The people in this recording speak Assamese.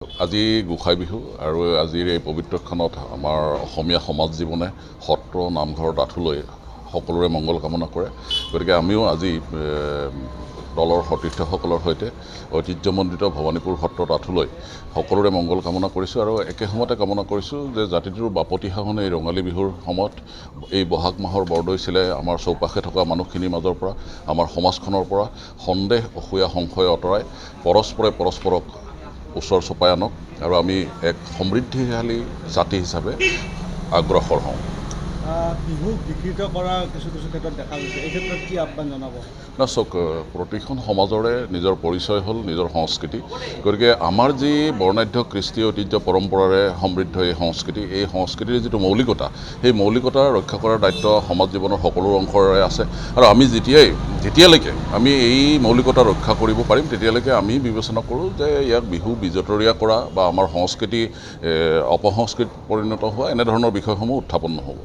আজি গোসাই বিহু আৰু আজিৰ এই পবিত্ৰ ক্ষণত আমাৰ অসমীয়া সমাজ জীৱনে সত্ৰ নামঘৰ তাঠোলৈ সকলোৰে মংগল কামনা কৰে। গতিকে আমিও আজি দলৰ সতীৰ্থসকলৰ সৈতে ঐতিহ্যমণ্ডিত ভৱানীপুৰ সত্ৰ তাঠোলৈ সকলোৰে মংগল কামনা কৰিছোঁ আৰু একে সময়তে কামনা কৰিছোঁ যে জাতিটোৰ বাপতি সাহোন এই ৰঙালী বিহুৰ সময়ত এই বহাগ মাহৰ বৰদৈ চিলাই আমাৰ চৌপাশে থকা মানুহখিনিৰ মাজৰ পৰা আমাৰ সমাজখনৰ পৰা সন্দেহ অসূয়া সংশয় আঁতৰাই পৰস্পৰক ওচৰ চপাই আনক আৰু আমি এক সমৃদ্ধিশালী জাতি হিচাপে আগ্ৰসৰ হওঁ। বিহুক বিকৃত কৰা কিছু ক্ষেত্ৰত দেখা গৈছে, এই ক্ষেত্ৰত কি আহ্বান জনাব? না চাওক, প্ৰতিখন সমাজৰে নিজৰ পৰিচয় হ'ল নিজৰ সংস্কৃতি। গতিকে আমাৰ যি বৰ্ণাঢ্য কৃষ্টি ঐতিহ্য পৰম্পৰাৰে সমৃদ্ধ এই সংস্কৃতিৰ যিটো মৌলিকতা, সেই মৌলিকতা ৰক্ষা কৰাৰ দায়িত্ব সমাজ জীৱনৰ সকলো অংশৰে আছে আৰু আমি যেতিয়ালৈকে আমি এই মৌলিকতা ৰক্ষা কৰিব পাৰিম তেতিয়ালৈকে আমি বিবেচনা কৰোঁ যে ইয়াক বিহু বিজতৰীয়া কৰা বা আমাৰ সংস্কৃতি অপসংস্কৃতিত পৰিণত হোৱা এনেধৰণৰ বিষয়সমূহ উত্থাপন নহ'ব।